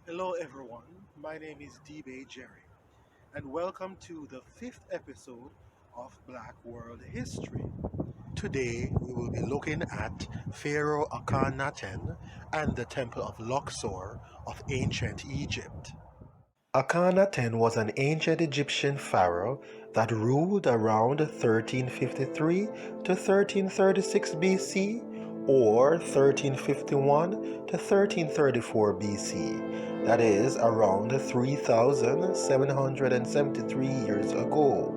Hello, everyone. My name is D.bé Jayri, and welcome to the fifth episode of Black World History. Today, we will be looking at Pharaoh Akhenaten and the Temple of Luxor of ancient Egypt. Akhenaten was an ancient Egyptian pharaoh that ruled around 1353 to 1336 BC or 1351 to 1334 BC. That is around 3773 years ago.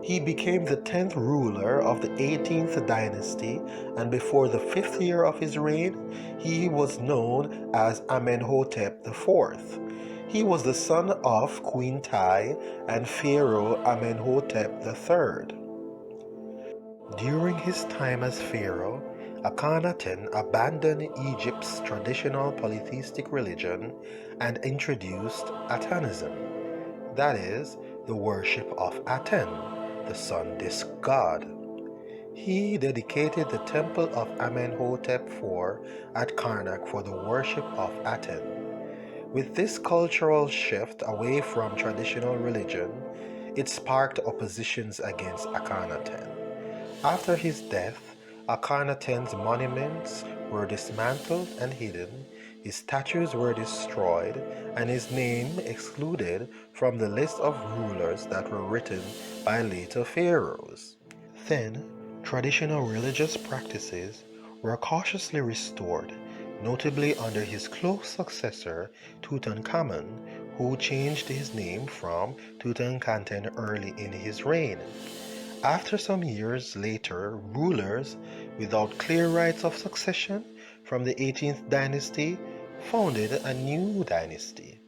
He became the 10th ruler of the 18th dynasty, and before the 5th year of his reign, he was known as Amenhotep IV. He was the son of Queen Tai and Pharaoh Amenhotep III. During his time as pharaoh, Akhenaten abandoned Egypt's traditional polytheistic religion and introduced Atenism, that is, the worship of Aten, the sun disk god. He dedicated the temple of Amenhotep IV at Karnak for the worship of Aten. With this cultural shift away from traditional religion, it sparked oppositions against Akhenaten. After his death, Akhenaten's monuments were dismantled and hidden, his statues were destroyed, and his name excluded from the list of rulers that were written by later pharaohs. Then, traditional religious practices were cautiously restored, notably under his close successor Tutankhamun, who changed his name from Tutankhaten early in his reign. After some years later, rulers without clear rights of succession from the 18th dynasty founded a new dynasty.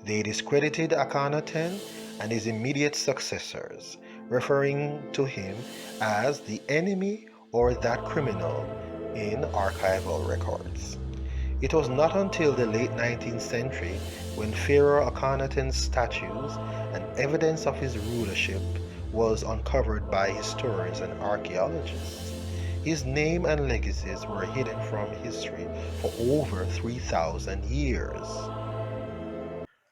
They discredited Akhenaten and his immediate successors, referring to him as the enemy or that criminal in archival records. It was not until the late 19th century when Pharaoh Akhenaten's statues and evidence of his rulership was uncovered by historians and archaeologists. His name and legacies were hidden from history for over 3,000 years.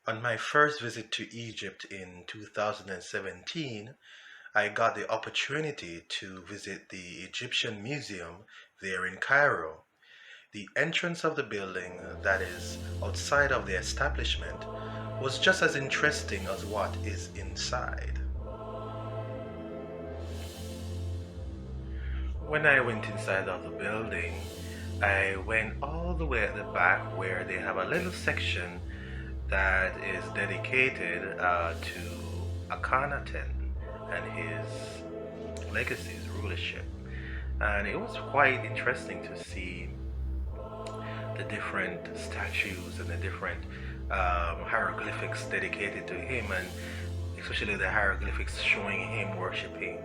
On my first visit to Egypt in 2017, I got the opportunity to visit the Egyptian Museum there in Cairo. The entrance of the building, that is, outside of the establishment, was just as interesting as what is inside. When I went inside of the building, I went all the way at the back where they have a little section that is dedicated to Akhenaten and his legacy, his rulership. And it was quite interesting to see the different statues and the different hieroglyphics dedicated to him, and especially the hieroglyphics showing him worshiping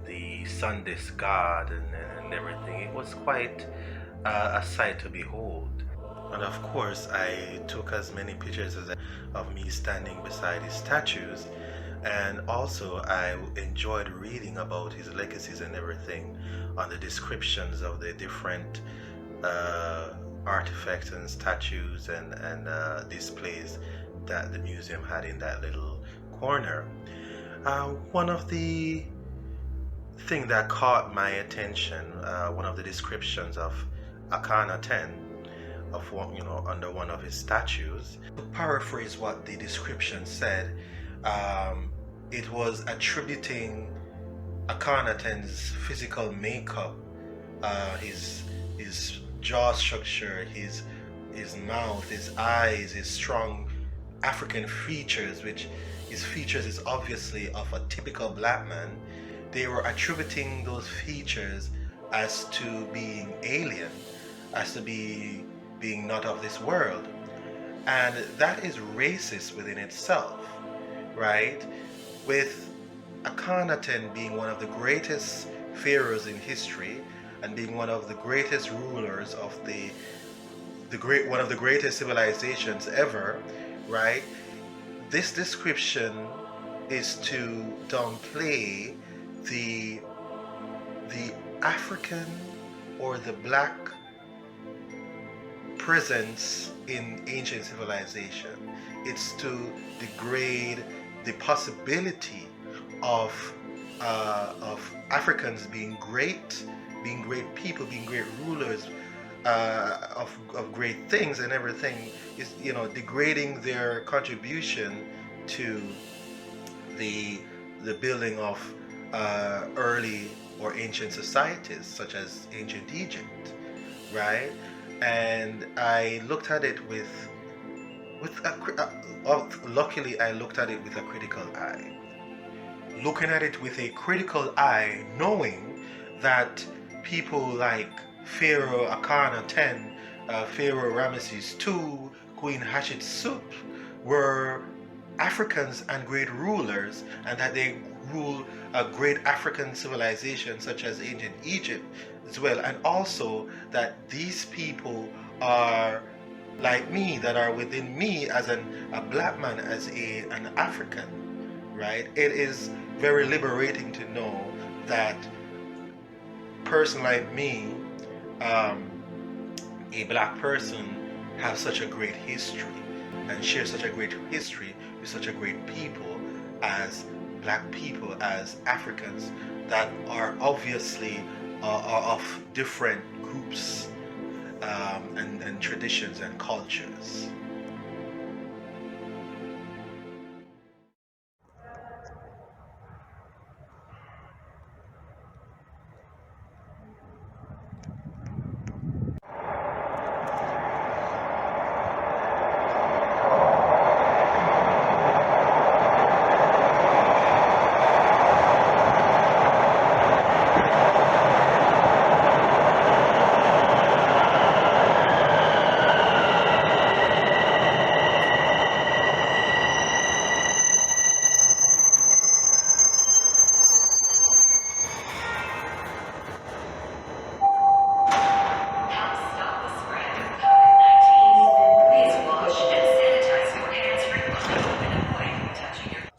the sun disk god and everything. It was quite a sight to behold. And of course, I took as many pictures as of me standing beside his statues, and also I enjoyed reading about his legacies and everything on the descriptions of the different artifacts and statues and displays that the museum had in that little corner. One of the thing that caught my attention, one of the descriptions of Akhenaten, of one, under one of his statues. To paraphrase what the description said, it was attributing Akhenaten's physical makeup, his jaw structure, his mouth, his eyes, his strong African features, which his features is obviously of a typical black man. They were attributing those features as to being alien, as to being not of this world. And that is racist within itself, right? With Akhenaten being one of the greatest pharaohs in history and being one of the greatest rulers of one of the greatest civilizations ever, right? This description is to downplay the African or the black presence in ancient civilization. It's to degrade the possibility of Africans being great people, being great rulers, of great things and everything, is degrading their contribution to the building of early or ancient societies such as ancient Egypt, right? And I looked at it with luckily I looked at it with a critical eye. Looking at it with a critical eye, knowing that people like Pharaoh Akhenaten, Pharaoh Ramesses II, Queen Hatshepsut were Africans and great rulers, and that they rule a great African civilization such as ancient Egypt as well, and also that these people are like me, that are within me as a black man, as an African, right? It is very liberating to know that person like me, a black person, have such a great history and share such a great history with such a great people as black people, as Africans, that are obviously are of different groups and traditions and cultures.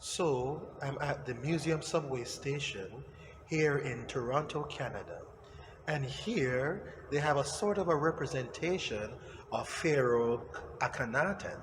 So I'm at the Museum subway station here in Toronto, Canada. And here they have a sort of a representation of Pharaoh Akhenaten.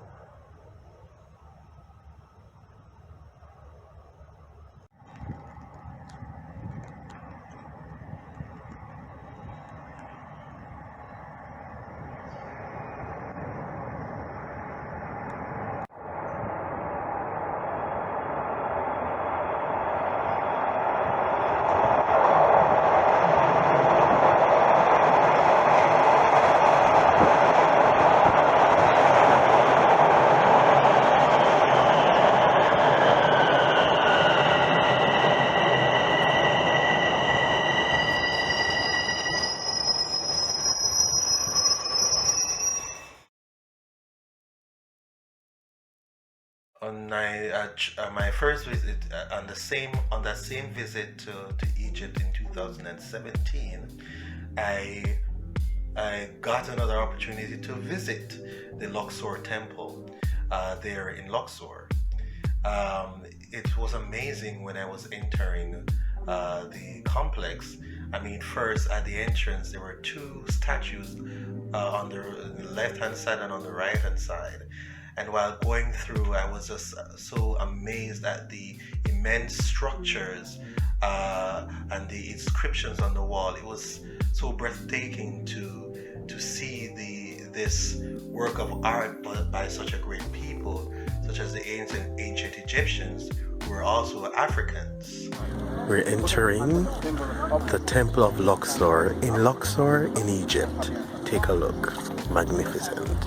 On my first visit, on that same visit to Egypt in 2017, I got another opportunity to visit the Luxor temple there in Luxor. It was amazing when I was entering the complex. I mean, first at the entrance there were two statues on the left hand side and on the right hand side. And while going through, I was just so amazed at the immense structures and the inscriptions on the wall. It was so breathtaking to see this work of art by such a great people, such as the ancient Egyptians, who were also Africans. We're entering the Temple of Luxor in Egypt. Take a look. Magnificent.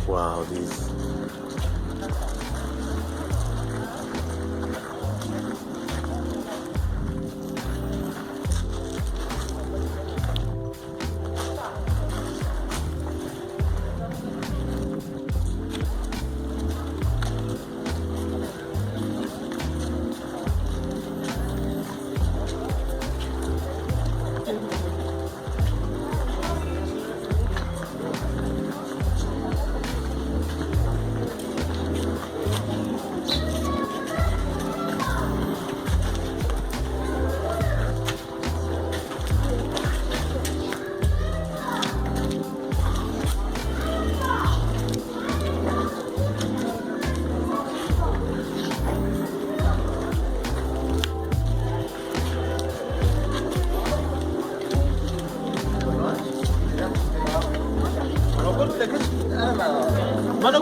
Wow, these.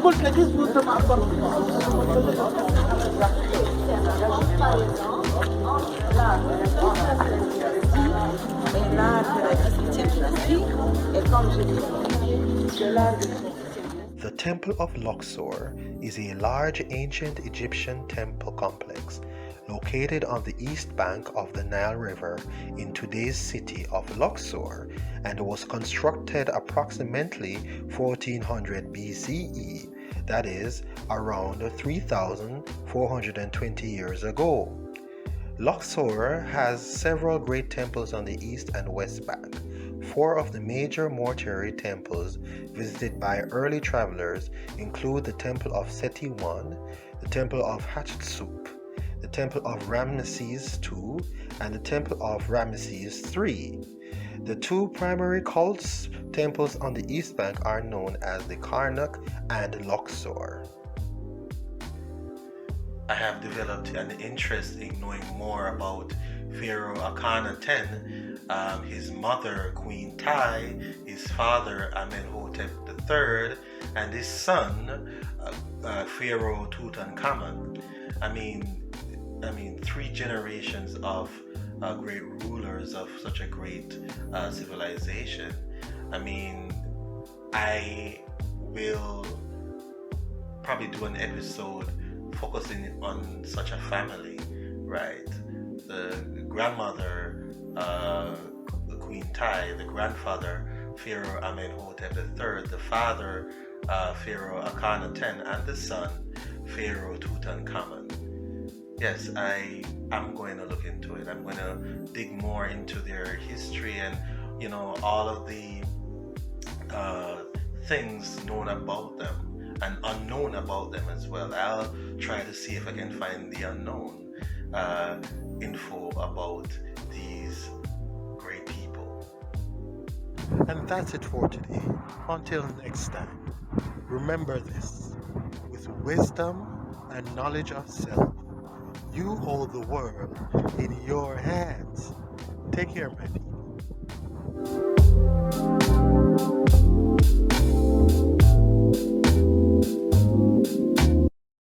The Temple of Luxor is a large ancient Egyptian temple complex located on the east bank of the Nile River in today's city of Luxor and was constructed approximately 1400 BCE, that is, around 3,420 years ago. Luxor has several great temples on the east and west bank. Four of the major mortuary temples visited by early travelers include the Temple of Seti I, the Temple of Hatshepsut, the Temple of Ramesses II, and the Temple of Ramesses III. The two primary cult temples on the east bank are known as the Karnak and Luxor. I have developed an interest in knowing more about Pharaoh Akhenaten, his mother Queen Tai, his father Amenhotep III, and his son Pharaoh Tutankhamun. I mean, three generations of great rulers of such a great civilization. I will probably do an episode focusing on such a family, right? The grandmother, the Queen Tai, the grandfather, Pharaoh Amenhotep III, the father, Pharaoh Akhenaten, and the son, Pharaoh Tutankhamun. Yes, I am going to look into it. I'm going to dig more into their history and, all of the things known about them and unknown about them as well. I'll try to see if I can find the unknown info about these great people. And that's it for today. Until next time, remember this: with wisdom and knowledge of self, you hold the world in your hands. Take care, my people.